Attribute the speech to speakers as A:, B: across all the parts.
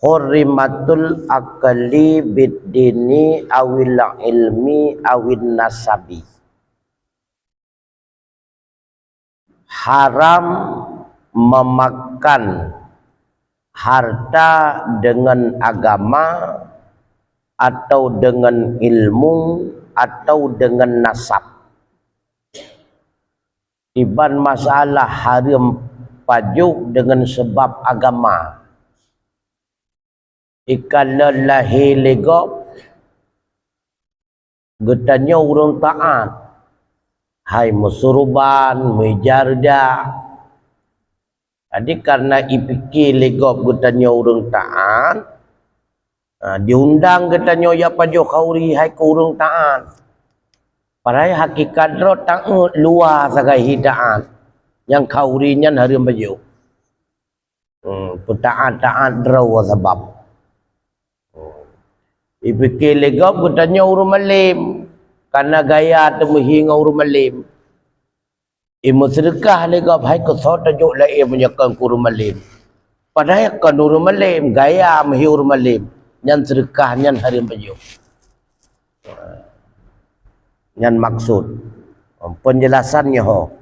A: hurrimatul akali bid-dini awil ilmi awin nasabi. Haram memakan harta dengan agama atau dengan ilmu atau dengan nasab. Iban masalah haram pajuk dengan sebab agama. Ikalallahi legop getanya urang taat. Hai musuruban, mejarda. Jadi karena ipikir legop getanya urang taat, diundang getanya ya pajuk kauri hai ke urang taat. Padahal hakikat ro taat luar sagai hidaan. Yang kaurinya haram pajuk. Taat-taat draw sebab. Ipikir legop getanya urang malim. Karena gaya temuhi ngau rumalim. Imu sedekah legap hai ke so tajuk lai menyakang ku rumalim. Padahal kan rumalim gaya mehi rumalim. Nyan sedekah nyan harim pajuk. Nyan maksud. Penjelasannya ho.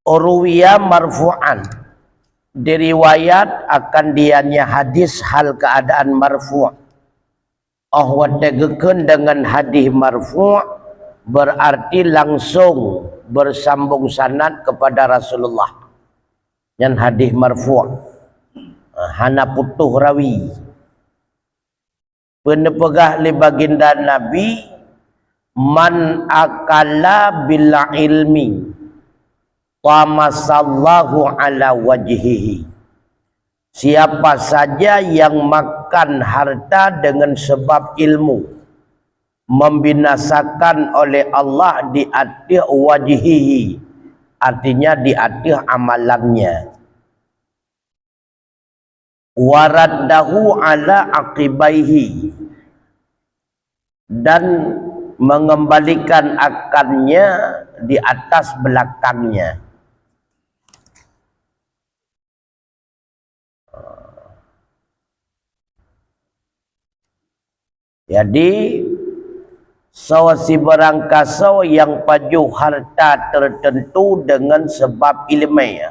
A: Urwiya marfu'an. Diriwayat akan dianya hadis hal keadaan marfu'. Tegekeun dengan hadis marfu' berarti langsung bersambung sanad kepada Rasulullah. Yang hadis marfu' hana putuh rawi. Penepegah li baginda Nabi, man akala bil ilmi tamasallahu ala wajhihi. Siapa saja yang makan harta dengan sebab ilmu, membinasakan oleh Allah di atas wajhihi, artinya di atas amalannya. Waraddahu ala aqibaihi, dan mengembalikan akannya di atas belakangnya. Jadi sawasi barang kasau yang pajuh harta tertentu dengan sebab ilmiah.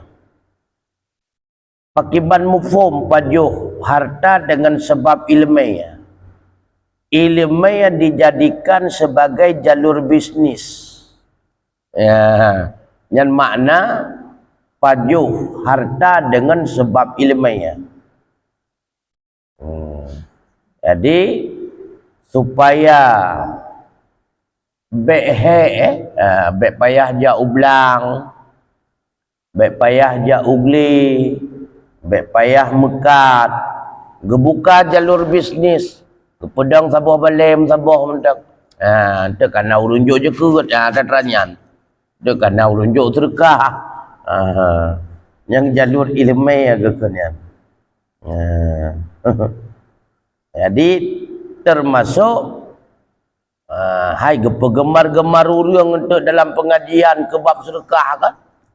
A: Pakiban mufhum pajuh harta dengan sebab ilmiah. Ilmiah dijadikan sebagai jalur bisnis. Ya, yang makna pajuh harta dengan sebab ilmiah. Jadi supaya bek payah ja ublang, bek payah ja ugli, bek payah mekat, gebuka jalur bisnis, kepedang sabuh balem sabuh mendak. Itu karena urunjuk je kerut, tatranyan. Itu karena urunjuk sedekah. Yang jalur ilmiah kekenyan. Jadi termasuk hai pegemar-gemar urang untuk dalam pengajian ke bab sedekah kan.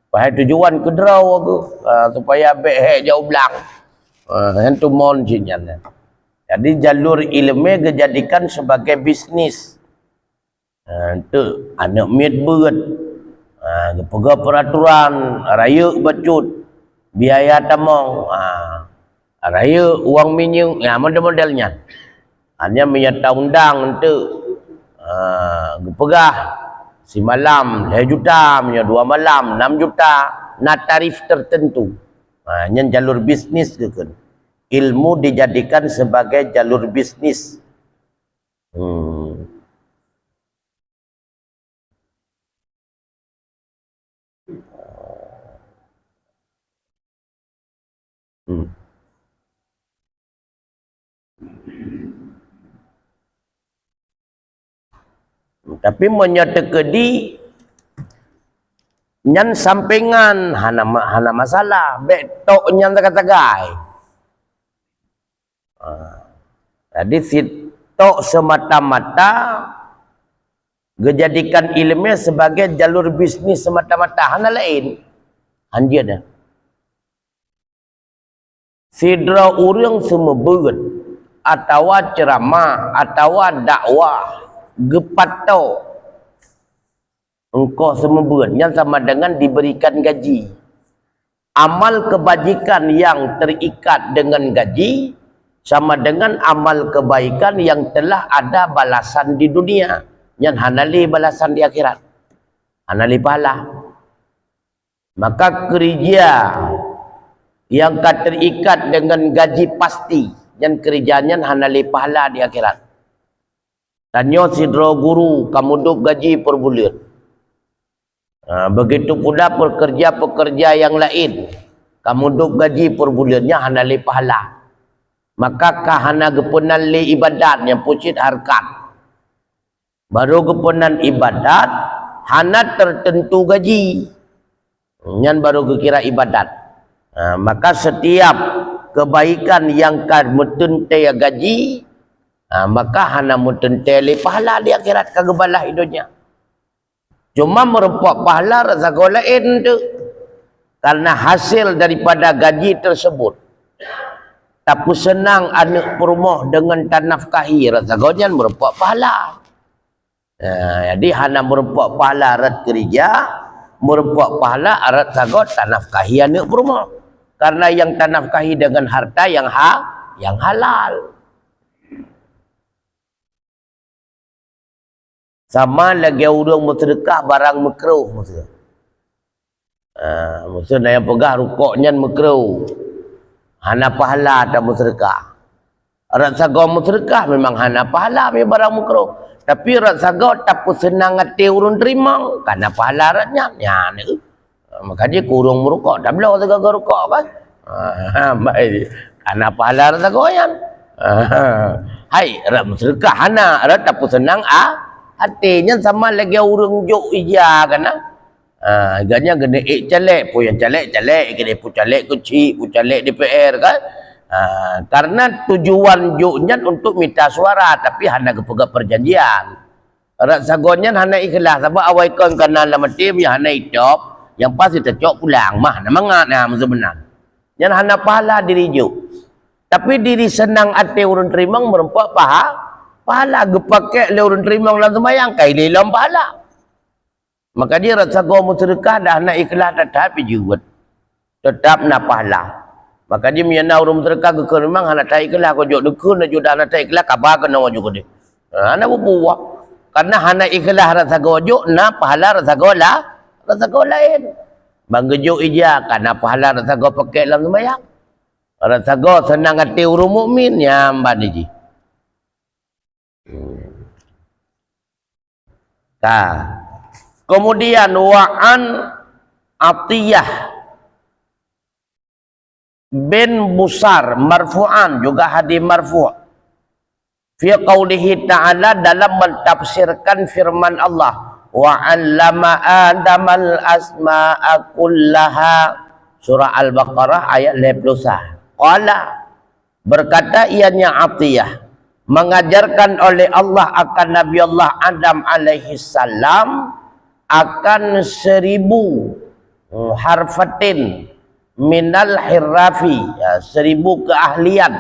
A: Pai tujuan ke draw aku supaya bek jauh belang. Yang tu mon jinyan. Jadi jalur ilmu dijadikan sebagai bisnis. Tu anak mit beut. Pega peraturan raya bacut biaya tamong. Raya uang minyak model-modelnya. Hanya menyata undang untuk pegah si malam 2 juta, punya 2 malam 6 juta, nak tarif tertentu. Yang jalur bisnis ke kan. Ilmu dijadikan sebagai jalur bisnis. Tapi menyetekedi nyan sampingan hana masalah betok nyan tagay. Jadi sitok semata-mata dijadikan ilmu sebagai jalur bisnis semata-mata, hana lain. Anjir dah. sidra urang semua berat atau ceramah atau dakwah gepato engkau semua beratnya sama dengan diberikan gaji. Amal kebajikan yang terikat dengan gaji sama dengan amal kebaikan yang telah ada balasan di dunia, yang hanali balasan di akhirat, hanali pahala. Maka kerja yang terikat dengan gaji pasti dan kerjanya hanali pahala di akhirat. Tanya sidro guru kamu duk gaji per bulan. Begitu pula pekerja-pekerja yang lain, kamu duk gaji per bulannya hanali pahala. Maka kahana gepunan li ibadat yang pucit harkat. Baru gepunan ibadat hana tertentu gaji. Yang baru kira ibadat. Maka setiap kebaikan yang kan mutuntai gaji, maka hana mutuntai pahala di akhirat kagebalah hidupnya. Cuma merempak pahala rezeki lain tu. Karena hasil daripada gaji tersebut. Tapi senang anak perumah dengan tanafkahi rezeki merempak pahala. Jadi hana merempak pahala rat kerja, merempak pahala arat sagot tanafkahi anak perumah. Karena yang tanafkahi dengan harta yang halal. Sama lagi orang bersedekah barang makruh maksudnya. Maksudnya yang pegah rukuknya makruh. Hana pahala tak bersedekah. Rat sago bersedekah memang hana pahala memang barang makruh. Tapi rat sago tak senang hati urun terima karena pahala ratnya. Ya ni. Makanya kurung merukuk tak belah sago rukuk kan. Baik. Karena pahala rat sago yan. Hai rat bersedekah hana rat tak senang hatinya sama lagi urung juk ija kan. Agaknya kena calek pun yang calek kena pun calek kecil pun calek DPR kan. Karena tujuan juknya untuk minta suara tapi hanya kepegang perjanjian. Rak sagonnya hanya ikhlas sebab awal kon kana lama tim yang hanya hidup yang pasti tercok pulang mah mangat sebenarnya. Yang hanya pahala diri juk. Tapi diri senang hati urun terima merempak pahala gepake le urun terima lan sembayang kai lelam pahala. Maka dia rasa gua sedekah dah nak ikhlas tetap juga. Tetap nak pahala. Maka dia menyana urun sedekah ke memang nak tak ikhlas kau jok dekun juda nak tak ikhlas kabar kena juga dia. Ana bubuah. Karena hana ikhlas rasa gua jok na pahala rasa gua lain. Bang gejuk ija karena pahala rasa gua pakai dalam sembahyang. Rasa gua senang hati urun mukmin nyamban ji. Kemudian wa'an Atiyah bin Busar marfu'an juga hadis marfu' fi qaulihi ta'ala dalam mentafsirkan firman Allah wa 'allama adamal asma'a kullaha surah Al-Baqarah ayat 51. Qala berkata ianya Atiyah mengajarkan oleh Allah akan Nabi Allah Adam alaihi salam akan 1000 harfatin minal hirrafi, 1000 keahlian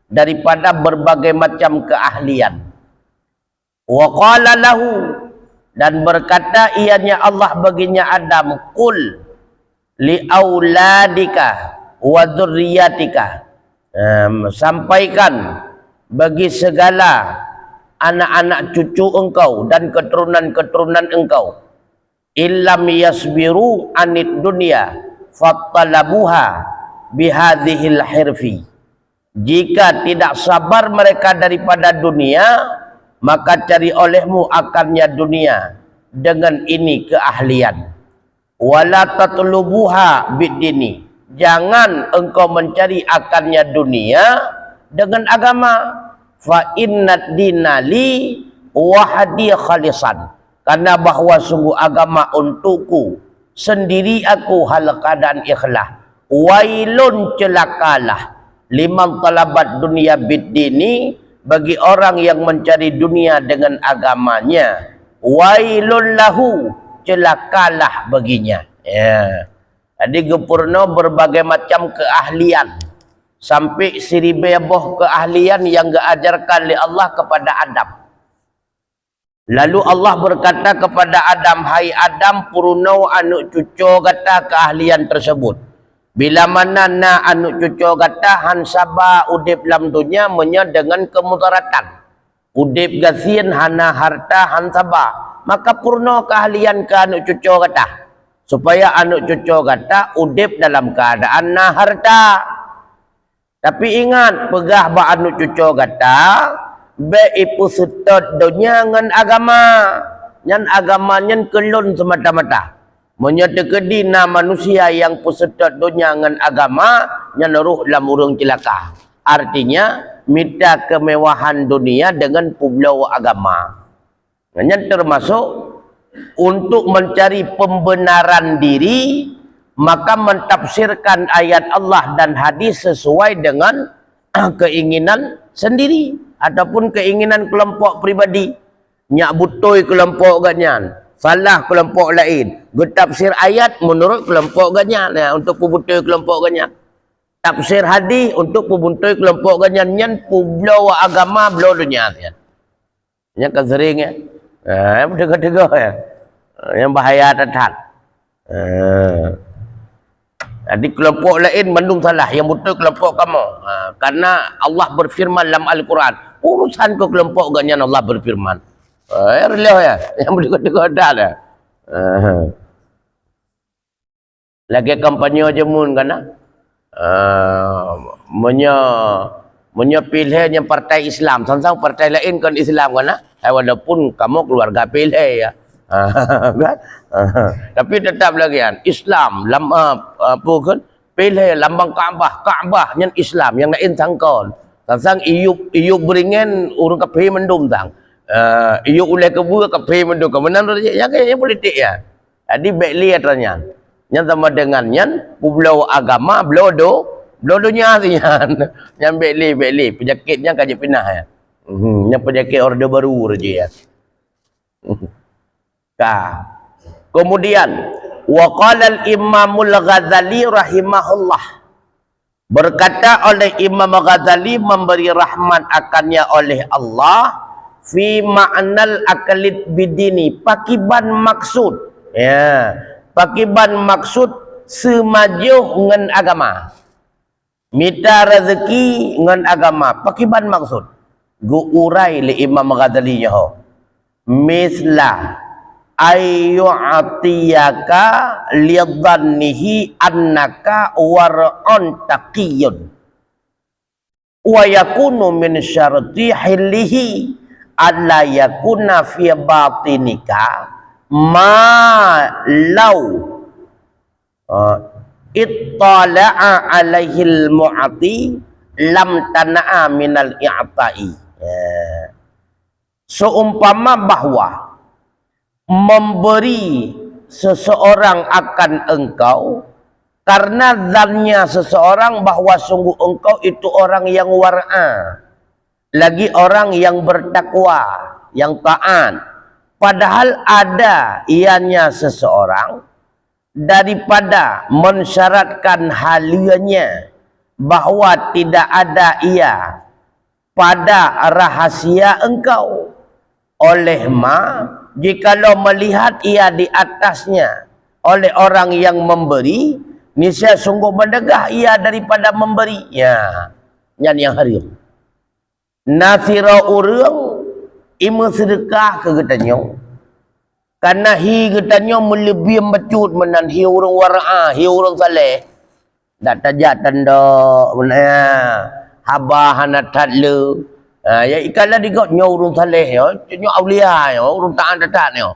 A: daripada berbagai macam keahlian. Wa qala lahu dan berkata ianya Allah baginya Adam qul li auladika wa dzurriyyatika, sampaikan bagi segala anak-anak cucu engkau dan keturunan-keturunan engkau illam yasbiru anid dunya fattalabuha bihadhil hirfi, jika tidak sabar mereka daripada dunia maka cari olehmu akannya dunia dengan ini keahlian. Wala tatlubuha bidini, jangan engkau mencari akannya dunia dengan agama. Fa innad dinali wahdi khalisan, karena bahwa sungguh agama untukku sendiri aku hal keadaan ikhlas. Wailun celakalah liman talabat dunia biddini, bagi orang yang mencari dunia dengan agamanya. Wailun lahu, celakalah baginya. Ya. Jadi gempurna berbagai macam keahlian sampai seribu keahlian yang diajarkan oleh Allah kepada Adam. Lalu Allah berkata kepada Adam, hai Adam, purunau anu cucu kata keahlian tersebut. Bila mana na anu cucu kata hansaba udip dalam dunia menya dengan kemudaratan. Udip gasin hana harta hansaba. Maka purno keahlian ke anu cucu kata. Supaya anu cucu kata udip dalam keadaan na harta. Tapi ingat, pegah ba anu cucu kata, be ipu sutut dunia ngan agama. Nyan agama nyan kelun semata-mata. Menyetekedi na manusia yang pusutut dunia ngan agama, nyan ruh dalam urung celaka. Artinya, minta kemewahan dunia dengan pulau agama. Nyan termasuk untuk mencari pembenaran diri, maka mentafsirkan ayat Allah dan hadis sesuai dengan keinginan sendiri ataupun keinginan kelompok pribadi. Nyak butoi kelompok ganyan, salah kelompok lain. Getafsir ayat menurut kelompok ganyan, ya, untuk pebutoi kelompok ganyan. Tafsir hadis untuk pebutoi kelompok ganyan. Nyan pulau agama, pulau dunia ya. Nyak kan sering ya. Tega-tega ya. Yang bahaya tetap. Jadi kelompok lain mendung salah, yang betul kelompok kamu. Karena Allah berfirman dalam Al-Quran, urusan ke kelompok ganyan Allah berfirman. Ya, yang berdekat-dekat dah. Lagi kampanye jemun kan? Menyepilihnya partai Islam, sang partai lain kan Islam kan? Walaupun kamu keluarga pilih ya. Tapi tetap lagi kan Islam apa kan pilih lambang Kaabah yang Islam yang lain sangkon sang iup beringan urang kafe mendum tang iup oleh kebu kafe mendum kemenan yang politik ya. Jadi bekli katanya yang sama dengan yang pulau agama blodo blodonya artinya yang bekli penyakitnya kaji pinah ya. Yang penyakit orde baru aja ya. Kemudian waqala al-Imamul Ghazali rahimahullah, berkata oleh Imam Ghazali memberi rahmat akannya oleh Allah, fi ma'nal akalid bidini, pakiban maksud ya, pakiban maksud semajuh ngan agama, minta rezeki ngan agama, pakiban maksud gu urai li Imam Ghazali nyaho mislah ayyu'atiyaka lidhannihi annaka war'un taqiyun wa yakunu min syarti hillihi alla yakuna fi batinika ma law ittala'a alaihil mu'ati lam tana'a minal i'ta'i. Seumpama bahwa memberi seseorang akan engkau karena zannya seseorang bahwa sungguh engkau itu orang yang war'a, lagi orang yang bertakwa, yang taat, padahal ada ianya seseorang daripada mensyaratkan halianya bahwa tidak ada ia pada rahasia engkau, oleh jikalau melihat ia di atasnya oleh orang yang memberi, niscaya sungguh mendegah ia daripada memberi. Ya, yang hari nasira urang ima sedekah ke getanyo, karena hi getanyo melebih mecut menan hi urang war'a, hi urang saleh dak tajak tanda mana habah hanatat le. Ya ikala digot nyo urung saleh yo, nyo aulia yo, urung taat taat yo.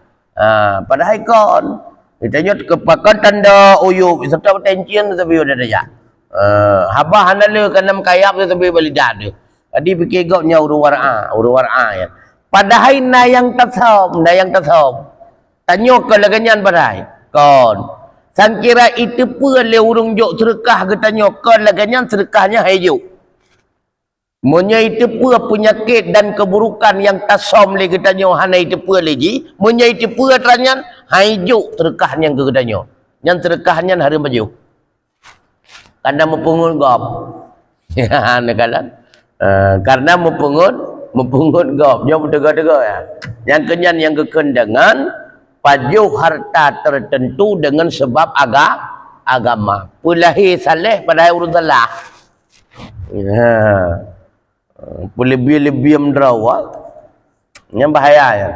A: Padahal kon kita nyo kepakan tanda uyup serta tencien tapi udah dah ya. Habah hanale kanam kayap tapi balidah tu. Jadi fikir got nyo urung war'a ya. Padahal na yang tasom. Tanyo ke laganyan padahal. Kon sang kira itu pun le urung jok sedekah ke tanyo kon laganyan sedekahnya hayu. Munya itu pula penyakit dan keburukan yang tasom le getanyo hana itu pula lagi. Munya itu pula teranyan haijuk terkahnya ke getanyo. Yang terkahnya hari maju. Karena mempungun gop. Ya, nekalan. Karena mempungut gop, jom tega-tega ya. Yang kenyan yang kekendangan pajuh harta tertentu dengan sebab agama. Pulahi saleh pada urut salah. Ya. Lebih-lebih mendrawa. Yang bahaya ya.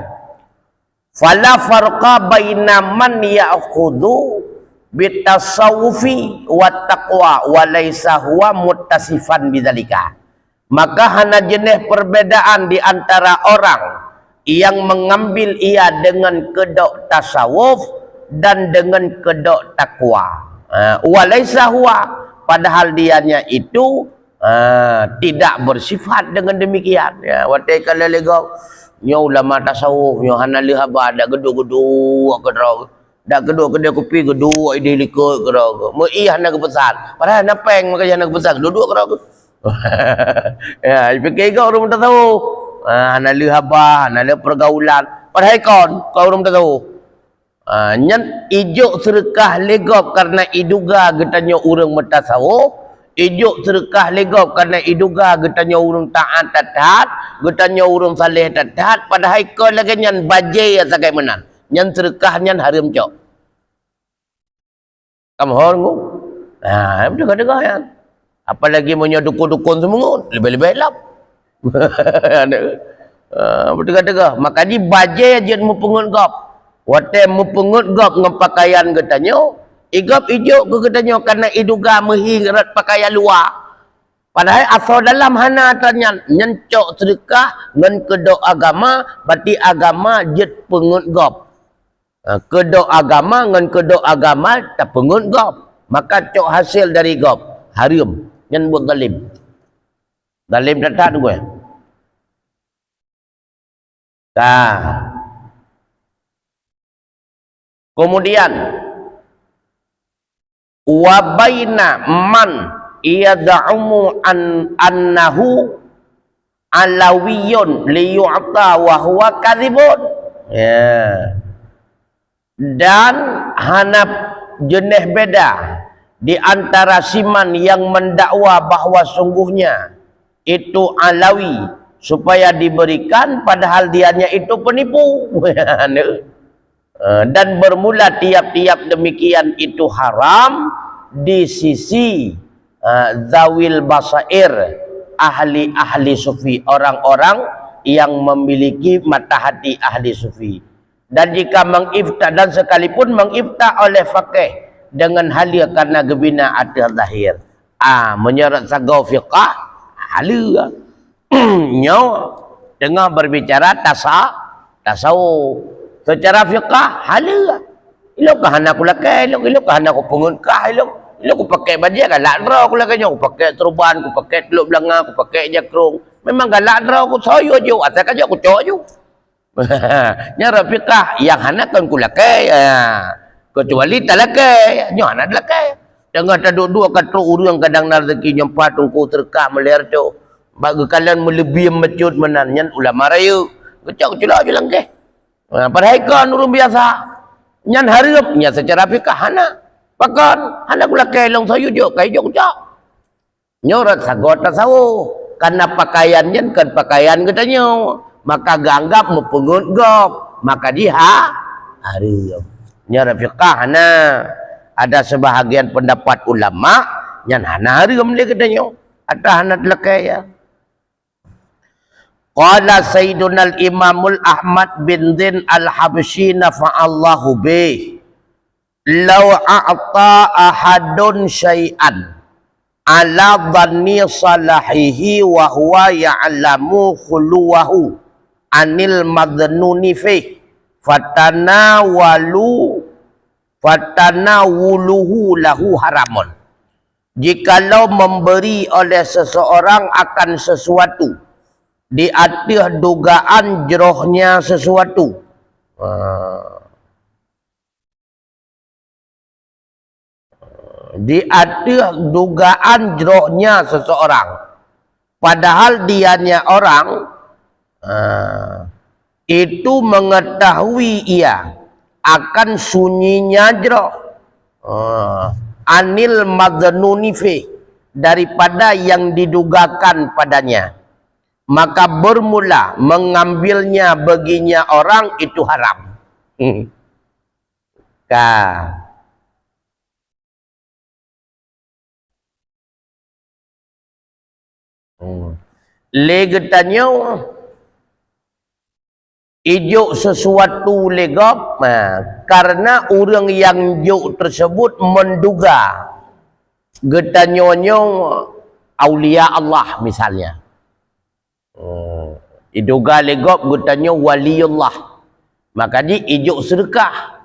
A: Fala farqa baina man ya'khudhu bitasawufi wa taqwa wa laisa huwa muttasifan bidzalika. Maka hanya jenis perbedaan di antara orang yang mengambil ia dengan kedok tasawuf dan dengan kedok takwa. Wa laisa huwa, padahal dianya itu tidak bersifat dengan demikian. Ya, watai kalau legok nyo ulama tasawuf nyo hana lihabah dak geduk-geduk kedrog. Dak geduk kedai kopi geduk ide likut kedrog. Mo i hana kepesan. Padahal napeng maka hana kepesan duduk kedrog. Ya, fikir kau orang tasawuf. Hana lihabah, hana le pergaulan. Padahal kau orang tasawuf. Nyan ijuk serkah legop karena iduga getanya orang metasawuf. Ijuk serkah legop karena iduga getanya urung taat taat, getanya urung saleh taat, padahal kau lagi nyan bajai sakai menan. Nyan serkah nyan haram cok. Kamu horngu. Betul-betul ya. Apalagi punya dukun-dukun semua, lebih-lebih lap. Betul-betul. Maka di bajai aja mempungut gop. Wate mempungut gop ngepakaian getanya. Igap ijuk ke katanya karena iduga menghirat pakaian luar. Padahal asal dalam hana tanya nyencok sedekah ngan kedok agama, berarti agama jet pengut gop. Kedok agama ngan kedok agama tak pengut gop. Maka cok hasil dari gop haram nyen buat zalim. Zalim datang gue. Kemudian wa baina man yad'umu annahu alawiyun liyu'ta wa huwa kadhibun. Ya. Dan hanap jenis beda di antara siman yang mendakwa bahawa sungguhnya itu alawi supaya diberikan padahal dianya itu penipu. Dan bermula tiap-tiap demikian itu haram di sisi zawil basair, ahli-ahli sufi, orang-orang yang memiliki mata hati ahli sufi. Dan jika mengifta, dan sekalipun mengifta oleh faqih dengan halia karena gebina atas zahir, menyeret sagau fiqah halia nyo dengan berbicara tasawuf. Secara fiqah halal. Ilok kah anak aku lakai, ilok kah anak aku pengungkah, ilok aku pakai baju galak draw aku lakai, aku pakai turban, aku pakai teluk belanga, aku pakai jakrung. Memang galak draw aku soyo je, asal kaje aku cok je. Nyara fiqah yang anak kan ku lakai, kecuali tak lakai, nyo anak lakai. Jangan tak dua kata urang kadang rezeki nyempat tungku terkah meler tu. Bagi kalian melebihi mecut menanyan ulama rayu. Kecak celak je langkah. Padahal kan urung biasa nyan harap nya secara fikah hana pakan hana kula kelong sayu jo kai jo cak nyorat sagot tasawuf karena pakaian nyan kan pakaian katanya maka ganggap mempungut gop maka dia harap nyorat fikah hana ada sebahagian pendapat ulama nyan hana harap dia katanya ada hana telekai ya. Qala Sayyiduna al-Imamul Ahmad bin Zain al-Habsyi nafa'allahu bih. Law a'ta ahadun syai'an ala dhanni salahihi wa huwa ya'lamu khuluwahu anil madhnuni fih fatanawuluhu lahu haramun. Jikalau memberi oleh seseorang akan sesuatu di atas dugaan jerohnya sesuatu, di atas dugaan jerohnya seseorang, padahal dianya orang itu mengetahui ia akan sunyinya jeroh anil madhnuni fi daripada yang didugakan padanya, maka bermula mengambilnya baginya orang itu haram. Legetannya ijuk sesuatu legap karena orang yang juk tersebut menduga getanyonyo aulia Allah misalnya. Iduga legap getanya waliullah. Maka di ijuk sedekah.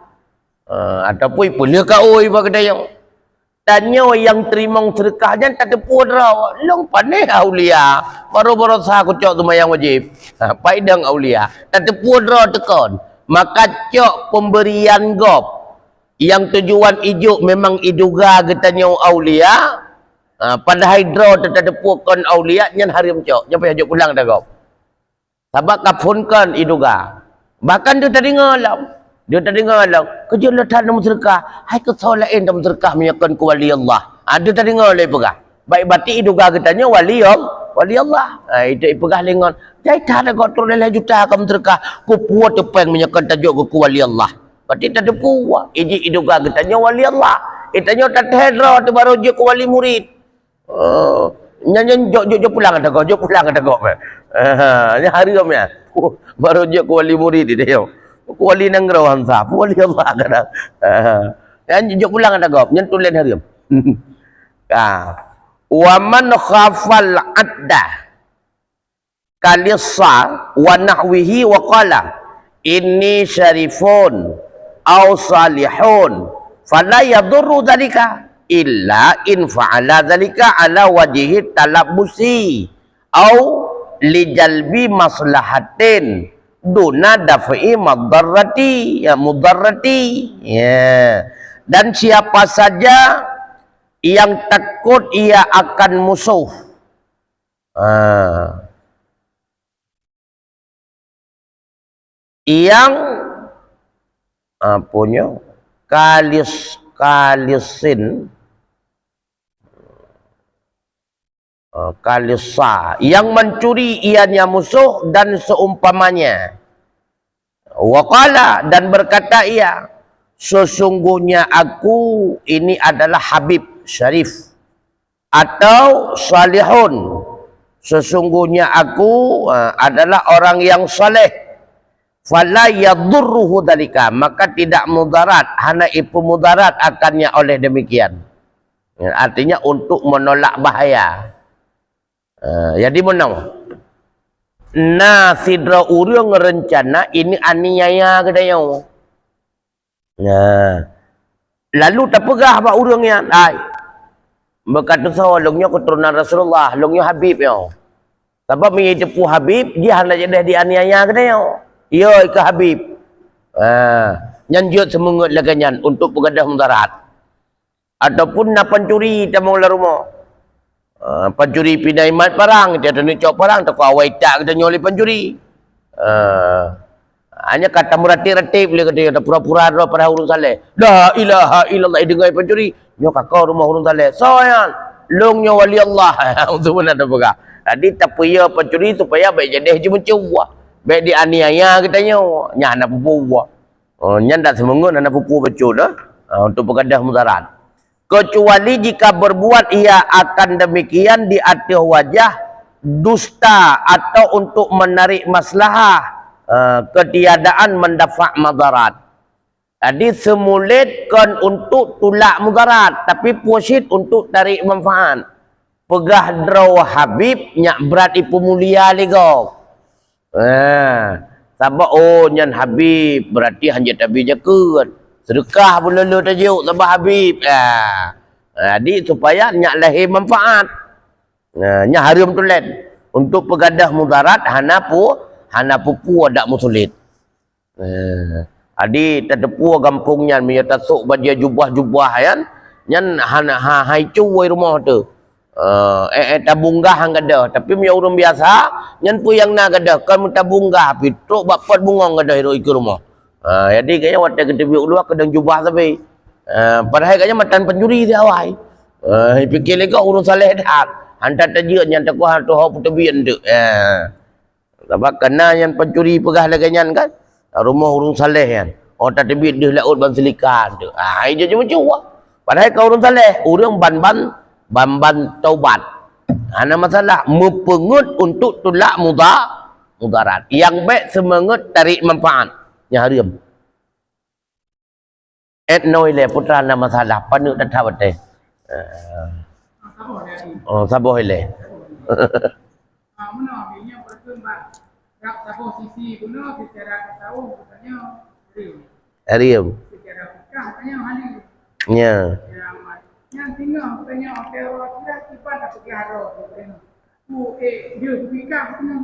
A: Ataupun punya kau iba kedayang. Tanya yang terima sedekahnya tak tepu draw. Long pandai aulia. Baru-baru sah aku cok tumayang wajib. Paidang aulia. Tak tepu draw tekon. Maka cok pemberian gop yang tujuan ijuk memang iduga getanya aulia. Padahal draw tak tepu kon aulia nyan harim cok. Nyampai hajuk pulang dah gop. Sabak kapunkan iduga. Bahkan dia tadi ngalam. Dia tadi ngalam. Kejelatan dalam sedekah. Hai kesalahan dalam sedekah menyakkan ke wali Allah. Dia tadi ngalam pegah. Baik batik iduga katanya wali Allah. Itu pegah lengan. Jai tak ada kotor dalam juta kamu sedekah. Kupuat tepeng menyakkan tajuk ke wali Allah. Batik tak ada puas. Iji iduga katanya wali Allah. Itanya tak terhedra. Itu baru je ke wali murid. Nyanyi jok pulang ada kau. Jok pulang ada kau. Ini hari ramnya. Baru je ke wali murid dia. Wali nangrau hansa, wali Allah kadang. Yang jujur pulang ada gop, nyentuh lain hari. Wa man khafal adda kalissa wa nahwihi wa qala inni syarifun aw salihun fala yadurru dzalika illa in fa'ala dzalika ala wajhi talabbusi aw li jalbi maslahatin duna daf'i mudarrati dan siapa saja yang takut ia akan musuh yang punya kalisa yang mencuri ianya musuh dan seumpamanya. Waqala dan berkata ia, sesungguhnya aku ini adalah Habib Syarif atau salihun, sesungguhnya aku adalah orang yang saleh. Fala yadurruhu dalika, maka tidak mudarat, hana ipu mudarat akannya oleh demikian. Artinya untuk menolak bahaya. Jadi menang. Nah, sidra urang rencana ini aniaya kedayau. Nah, lalu terpegah pak urangnya. Ai. Berkata sawalungnya keturunan Rasulullah, lungnya Habib yo. Sebab menyetepu Habib, dia hendak jadi dianiaya kedayau. Yo ke Habib. Nyanjut semungut laganyan untuk pegadah mudarat. Ataupun nak pencuri tamang la rumah. Pencuri pindah imat parang, dia ada cok parang, tak kau awai tak kita nyoli pencuri. Hanya kata murati-rati boleh kata ada pura-pura ada pada urun saleh. La ilaha illallah dengai pencuri. Nyo kakau rumah urun saleh. Soyan, longnya wali Allah. Untuk mana ada pegah. Tadi tak payah pencuri supaya baik jadi cuma cuba. Baik dianiaya kita nyo, nya anak pupu. Nya ndak semengun anak pupu betul dah. Untuk pegadah mudarat. Kecuali jika berbuat ia akan demikian di atas wajah dusta atau untuk menarik maslahah, ketiadaan mendafa' madarat. Jadi semulit kan untuk tulak mudarat, tapi puasit untuk tarik manfaat. Pegah draw Habib nyak berat ipu mulia lego. Sabak nyan Habib berarti hanya tabi jakut. Sedekah pun lalu tajuk sabah Habib. Jadi supaya nyak lahir manfaat. Nyak harum tulen. Untuk pegadah mudarat hana pupu ada musulit. Jadi terdepu kampungnya menyataksuk baju jubah-jubah kan. Nyan hana hai cuai rumah tu. Tabunggah hang ada. Tapi punya orang biasa nyan pu yang nak ada kan tabunggah pitruk bapat bungong ada hero ikut rumah. Jadi kayaknya waktu kita biuk luar kedang jubah tapi padahal kayaknya matan pencuri dia awal. Fikir lagi urung saleh dah. Hantar tajuk yang tak kuat tu hau putebian tu. Sebab kena yang pencuri pegah lagi kan. Rumah urung saleh kan. Orang tak terbit dia laut ban selikan tu. Dia cuma cuak. Padahal kau urung saleh, urang ban taubat. Ana masalah mempengut untuk tolak mudarat. Yang baik semangat tarik manfaat. Yang haram. Noi le putra na masalah panu tak tahu teh. Sabar le.
B: Mana binya berkembang. Dak sabar sisi guna secara tasawuf katanya
A: Haram.
B: secara fikah katanya haram.
A: Ya.
B: Yang tinggal katanya orang kira kipas tak pergi haram katanya. Dia fikah katanya.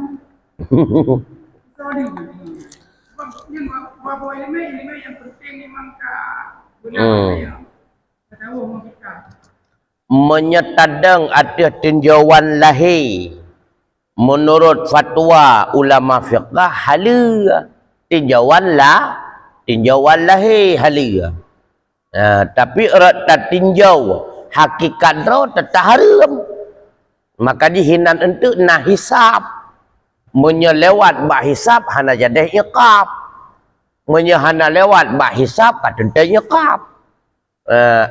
B: Sorry. Yang bawa ilmu yang penting memang benar katanya. Tasawuf fikah.
A: Menyetadang ada tinjauan lahir menurut fatwa ulama fiqh halal tinjauan lahir halal. Tapi erat tak tinjau hakikat ro tetap haram. Maka dihinan untuk nah hisab. Menyelewat bak hisab hana jadi iqab. Menyahana lewat bak hisab kata iqab.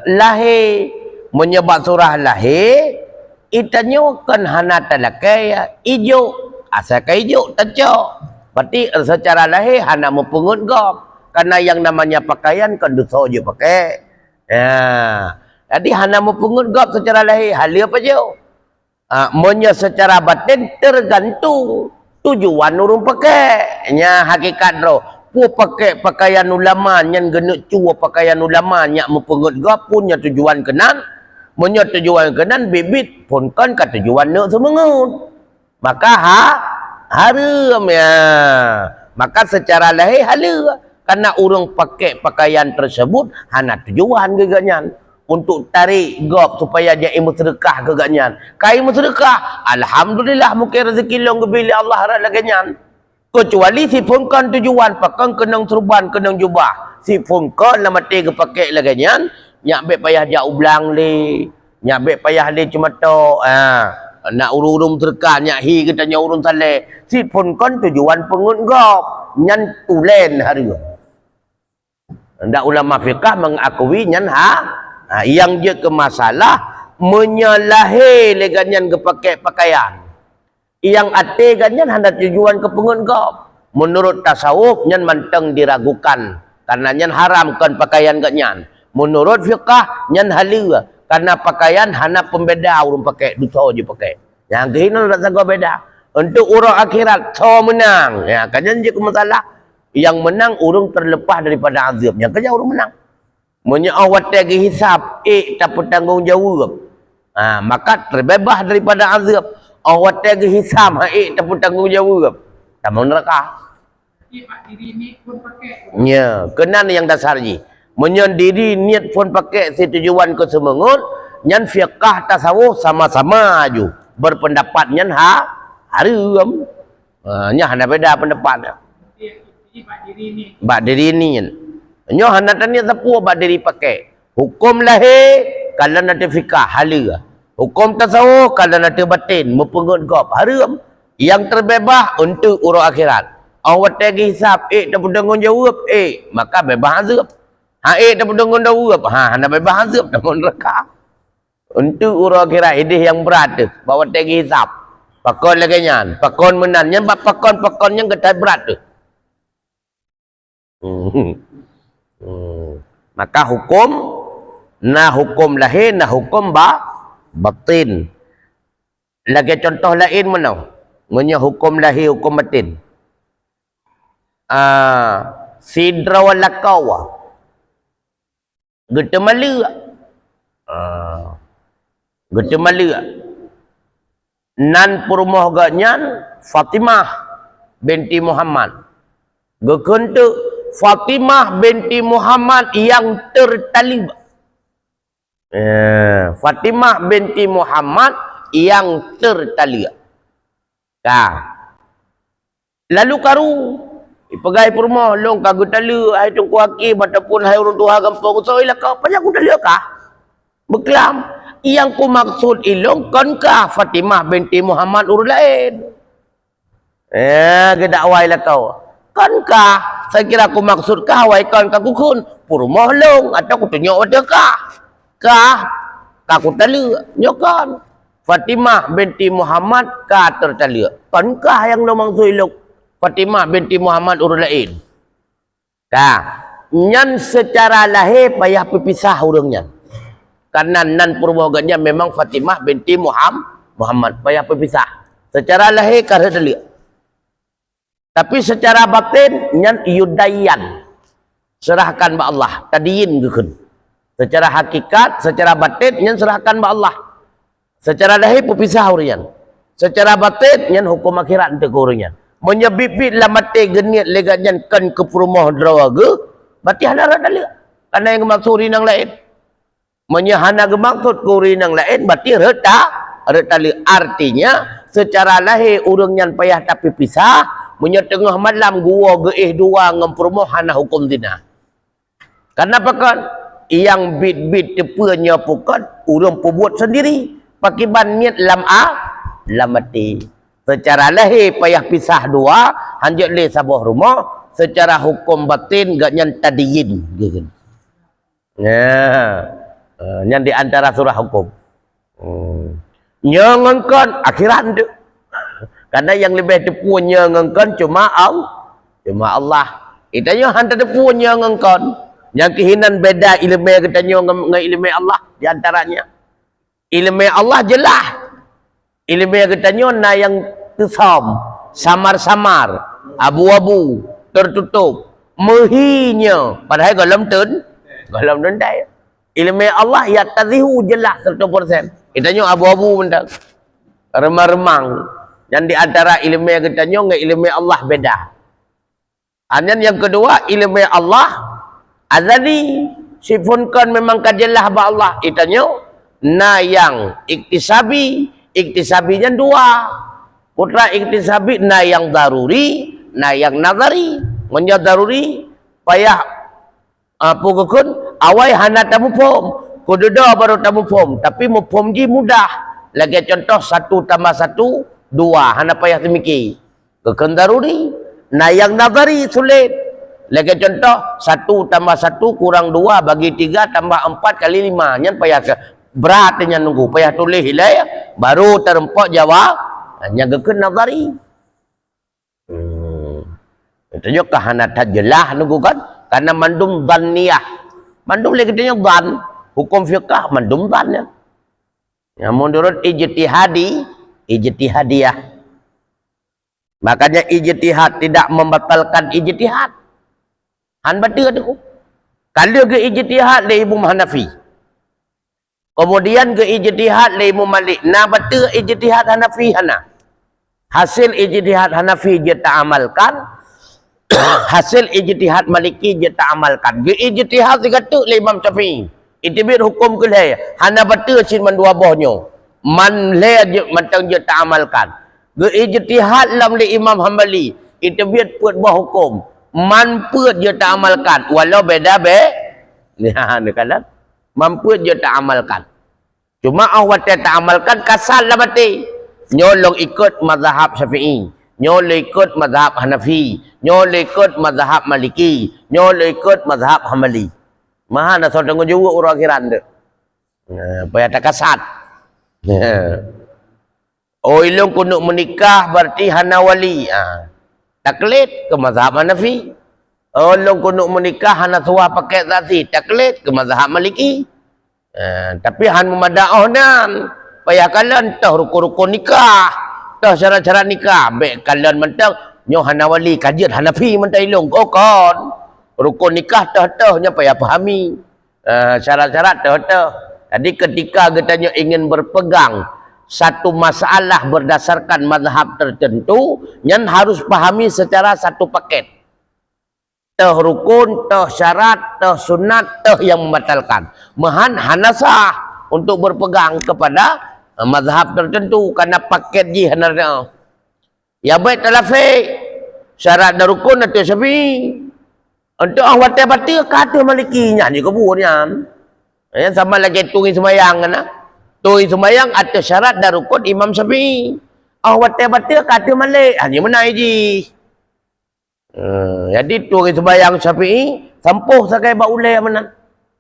A: Lahir menyebab surah lahir itanya kan hana talakai hijau asalkan hijau tecok berarti secara lahir hana mempungut gom karena yang namanya pakaian kan dosa je pakai jadi hana mempungut gom secara lahir hal apa je secara batin tergantung tujuan urung pakai nya hakikat ro pu pakai pakaian ulama yang genuk cua pakaian ulama nya mempungut gom punya tujuan kenan punya tujuan kenan bibit pun kan ke tujuan nak semangut maka haram ya maka secara lahir halal karena orang pakai pakaian tersebut hana tujuan geganyan untuk tarik gop supaya dia sedekah geganyan kai sedekah alhamdulillah mungkin rezeki long gebili Allah ra laganyan kecuali si pun kan tujuan pakai kenang serban kenang jubah si pun kan lama tiga pakai laganyan nyak bet payah dia ublang le nyak bet payah le cuma to nak urung terka nyak hi katanya urung saleh si pun kon tujuan pengun gop nyan tulen hari ndak ulama fiqh mengakui nyan yang je ke masalah menyalahi leganyan ke pakai pakaian yang ate ganyan hendak tujuan ke pengun gop menurut tasawuf nyan manteng diragukan karena nyan haramkan pakaian ganyan. Menurut fiqah nyan halal karena pakaian hana pembeda urang pakai dosa je pakai. Yang kehina tak sangka beda. Untuk urang akhirat so menang. Ya kanyan je masalah yang menang urang terlepas daripada azab. Yang kerja urang menang. Munnya awat tagi hisab tak bertanggung jawab. Maka terbebas daripada azab. Awat tagi hisab tak bertanggung jawab. Tak mau neraka.
B: Pak diri ni pun pakai.
A: Ya, kenan yang dasar je. Menyendiri niat pun pakai si tujuan ke semangut nyan fiqah tasawuf sama-sama aju berpendapat nyan haram nya hana beda pendapat bak diri ni nyo hana tanya sapu bak diri pakai hukum lahir kalau nanti fiqah halal hukum tasawuf kalau nanti batin mempengut gop haram yang terbebas untuk urang akhirat awak tagi hisab tak bertanggung jawab maka bebas azab tak bertanggung jawab hana bebas azab tak neraka untuk urang akhirat idih yang berat tu bawa tagi hisab pakon lagi nyan pakon menan nyan pakon yang ketai berat tu maka hukum lahir hukum batin lagi contoh lain mana punya hukum lahir hukum batin sidra walakawa Geta malu. Geta malu. Nan purmoh ganyan Fatimah binti Muhammad. Gekentu Fatimah binti Muhammad yang tertalib. Fatimah binti Muhammad yang tertalib. Lalu karu pegai purmoh long kagu talu hai tungku hakim ataupun hai urang tuha kampung soi lah kau banyak aku talu kah beklam Yang ku maksud ilung konkah Fatimah binti Muhammad urut lain. Gedakwai lah kau. Konkah saya kira ku maksud kah wai kon ka ku kun purmoh long atau ku tunjuk pada kah? Kah ka ku talu nyokon. Fatimah binti Muhammad ka tertalu. Konkah yang lo maksud ilung Fatimah binti Muhammad urut lain. Kah nyan secara lahir payah berpisah urangnya. Karena nan purmogannya memang Fatimah binti Muhammad payah berpisah. Secara lahir karena delik. Tapi secara batin nyan yudayan. Serahkan ba Allah, tadiin gekeun. Secara hakikat, secara batin nyan serahkan ba Allah. Secara lahir berpisah urang. Secara batin nyan hukum akhirat teu urang. Menyebibit lamate geniat leganyan kan ke purmoh drawaga, berarti hadara delik. Karena yang maksud nang lain. Menyahana gemaksud kurinang lain berarti retali artinya secara lahir urang nyan payah tapi pisah munya tengah malam gua geih dua ngempurmoh hana hukum zina. Karena pakan yang bit-bit tepenya pukat urang perbuat sendiri pakai ban niat lam mati. Secara lahir payah pisah dua hanjak le sabuh rumah, secara hukum batin gak nyan tadiyin gitu. Yang di antara surah hukum. Nyengengkan akhirat tu. Karena yang lebih tepu nyengengkan cuma Allah. Itanya hantar tepu nyengengkan. Yang kehinan beda ilmu katanya dengan ilmu Allah di antaranya. Ilmu Allah jelas. Ilmu katanya na yang tusam, samar-samar, abu-abu, tertutup, mehinya padahal galam dendai. Ilmu Allah ya tazihu jelas 100%. Itanya abu-abu benda. Remang-remang. Yang di antara ilmu yang kita dengan ilmu Allah beda. Anyan yang kedua ilmu Allah azali sifunkan memang kajelah ba Allah. Itanya na yang iktisabinya dua. Putra iktisabi na yang daruri, na yang nazari. Menjadi daruri payah pukukun awai hana tamu pom. Kududa baru tamu pom. Tapi mu pom ji mudah. Lagi contoh 1 tambah 1, 2. Hana payah temiki. Kekun daruri. Nah yang nazari sulit. Lagi contoh 1 tambah 1 kurang 2 bagi 3 tambah 4 kali 5. Yang payah ke. Beratnya nunggu. Payah tulis hilai. Baru terempok jawab. Yang kekun nazari. Itu juga hana tajelah nunggu kan. Karena mandum dhaniyah. Mandum lagi katanya dhan. Hukum fiqah mandum dhan ya. Yang menurut ijtihadiyah. Makanya ijtihad tidak membatalkan ijtihad. Han betul tu. Kalau ke ijtihad le Imam Hanafi. Kemudian ke ijtihad le Imam Malik. Nah betul ijtihad Hanafi hana. Hasil ijtihad Hanafi dia tak amalkan. Hasil ijtihad Maliki dia tak amalkan. Ge ijtihad dikata oleh Imam Syafi'i. Itibir hukum ke leh. Hana betul cin man dua bohnya. Man leh je matang dia tak amalkan. Ge ijtihad lam le Imam Hambali. Itibir put boh hukum. Man put dia tak amalkan. Walau beda Nah, kan? Man put dia tak amalkan. Cuma awak tak amalkan kasal lah mati. Nyolong ikut mazhab Syafi'i. Nyolong ikut mazhab Hanafi. Nyolong ikut mazhab Maliki. Nyolong ikut mazhab Hambali. Maha nak so tengok juga orang akhiran tu. Payah tak kasat. Oh ilung kunuk menikah berarti hana wali. Taklid ke mazhab Hanafi. Oh ilung kunuk menikah hana suah pakai zati. Taklid ke mazhab Maliki. Tapi han memada'ah nan. Payah kalian tahu rukun-rukun nikah. Tahu syarat-syarat nikah. Baik kalian mentang. Nyoh hana wali kajian Hanafi mentang ilung. Oh kon. Rukun nikah tahu-tahunya payah pahami. Syarat-syarat tahu-tahu. Jadi ketika katanya ingin berpegang satu masalah berdasarkan mazhab tertentu, yang harus pahami secara satu paket. Tah rukun, tah syarat, tah sunat, tah yang membatalkan. Mahan hanasah untuk berpegang kepada mazhab tertentu karena paket ji hanarnya. Ya baik talafi syarat dan rukun atau Syafi'i. Untuk awak bati kata Malikinya ni kebunya. Yang sama lagi tungi semayang kan. Tu sembahyang ada syarat dan rukun Imam Syafi'i. Oh batal-batal kata Malik. Hanya menang je. Jadi tu orang sembahyang Syafi'i sampuh sakai ba ulai menang.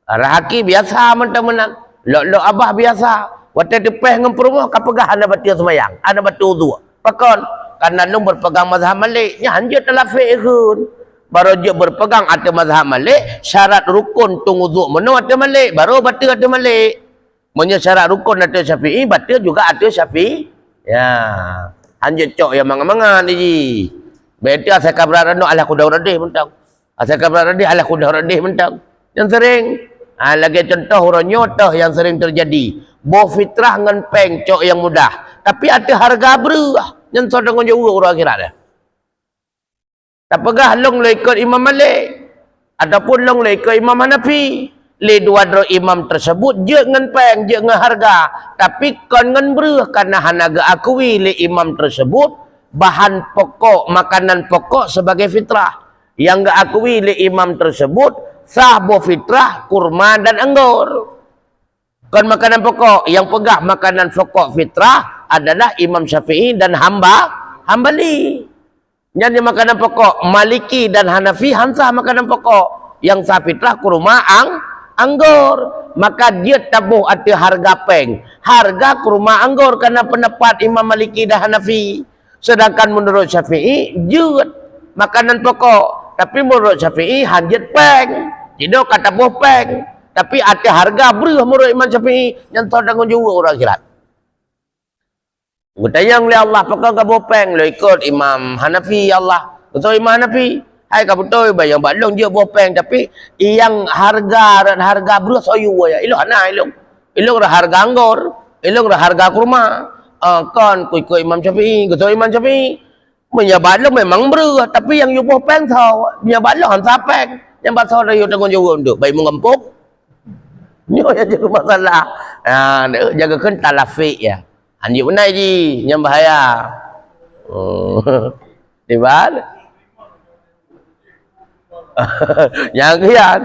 A: Rahaki biasa menang. Lok abah biasa. Waktu tepeh dengan perumah kapegah anda batal sembahyang. Anda batal wudu. Pakon karena lu berpegang mazhab Malik, nya hanja telah fi'hun. Baru dia berpegang atas mazhab Malik, syarat rukun tung wudu menu atas Malik, baru batal atas Malik. Punya syarat rukun atas Syafi'i, batal juga atas Syafi'i. Ya. Hanja cok yang mangan-mangan ni. Beta saya kabrar no ala kuda radih mentang. Saya kabrar radih ala kuda radih mentang. Yang sering lagi contoh orang nyotoh yang sering terjadi. Bo fitrah ngan peng cok yang mudah. Tapi ada harga beruah. Yang sodong juga orang akhirat dia. Tak pegah long le ikut Imam Malik. Ataupun long le ikut Imam Hanafi. Le dua imam tersebut je ngan peng, je ngan harga. Tapi kon ngan beruah karena hanaga akui le imam tersebut bahan pokok, makanan pokok sebagai fitrah. Yang gak akui le imam tersebut sah bo fitrah, kurma dan anggur. Kan makanan pokok yang pegah makanan pokok fitrah adalah Imam Syafi'i dan Hambali. Jadi makanan pokok Maliki dan Hanafi hansah makanan pokok. Yang sah fitrah kurma anggur. Maka dia tabuh ada harga peng. Harga kurma anggur karena pendapat Imam Maliki dan Hanafi. Sedangkan menurut Syafi'i jut makanan pokok. Tapi menurut Syafi'i hanjit peng. Tidak kata buah peng. Tapi ada harga beruah menurut Imam Syafi'i yang tahu dengan juga orang akhirat. Gutayang oleh Allah pakai kabu peng lo ikut Imam Hanafi Allah. Betul Imam Hanafi. Hai kabu betul bayang balong dia buah peng tapi yang harga dan harga beruah soyu ya. Ilok ana ilok. Ilok harga anggur, ilok harga kurma. Kan ikut Imam Syafi'i, betul Imam Syafi'i. Punya balong memang beruah tapi yang you buah peng tahu. Punya balong hantar peng. Yang pasal dia dengan juga untuk bayi mengempuk. Nyo yang jaga masalah. Jaga kental lafik ya. Anjir benar je. Yang bahaya. Tiba. Yang kian.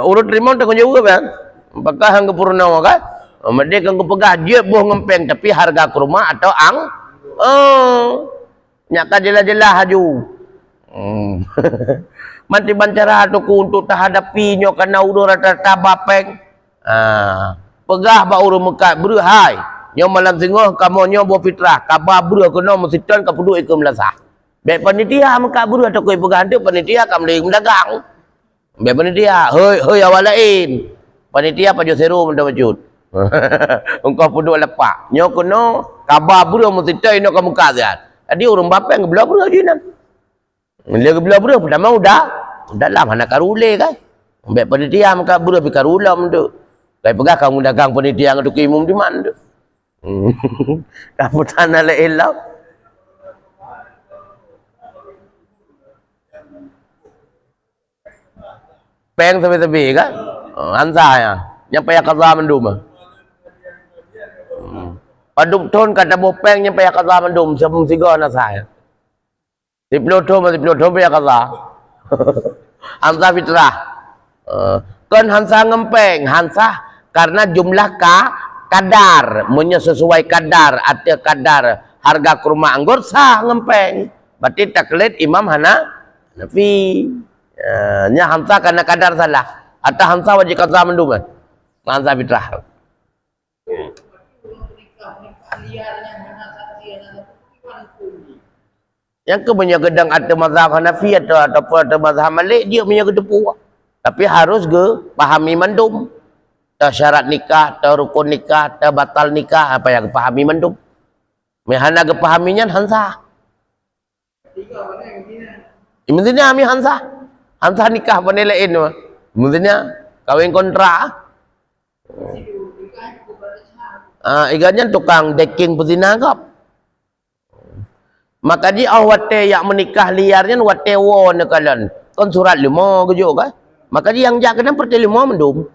A: Urut terima tak juga kan. Apakah hang kepurna kan? Mereka hang kepegah dia buah ngempeng. Tapi harga kurma atau nyaka jelas-jelas haju. Manti bancara tuku untuk terhadapi nyo karena udah rata-rata bapeng. Pegah ba urut mekat berhai. Nyo malam singoh kamu nyo buah fitrah. Kabar berah kena mesti tuan kapudu ikut melasah. Baik panitia mekat berah atau kau pegah tu panitia kam lagi mendagang. Baik panitia, hoi awal lain. Panitia paju seru mendapat wujud. Engkau pudu lepak. Nyo kena kabar berah mesti tuan nak kamu kazian. Jadi urut bapeng belah berah je nak. Dia belah berah pertama udah lah mana karule kan. Baik panitia mekat berah pi karulam tu. Kayak pegah kamu dagang panitia ngadu kimum di mana tu. Kamu tanah le elok. Peng tepi-tepi kan? Hansa ya. Yang payah kaza mendum. Padum ton kata bopeng yang payah kaza mendum sebelum siga na saya. 10 ton payah kaza. Hansa fitrah. Kan hansa ngempeng, hansa karena jumlah kadar, sesuai kadar, ada kadar harga kurma anggur sah ngempeng. Berarti taklid Imam Hanafi. Nya hamzah karena kadar salah. Atau hamzah wajib kaza mendum. Hamzah fitrah. Yang kebanyak gedang ada mazhab Hanafi ataupun ada mazhab Malik dia punya kedepu. Tapi harus pahami mendum. Syarat nikah, rukun nikah, batal nikah, apa yang pahami mendum. Mehana kepahaminya hansa. Intinya kami hansa. Hansa nikah penilaian mah. Intinya kawin kontra. Ikannya tukang deking pezina kap. Maka dia awate yang menikah liarnya wate won kalian. Kan surat 5 kejo kan. Maka dia yang jak kena perti 5 mendum.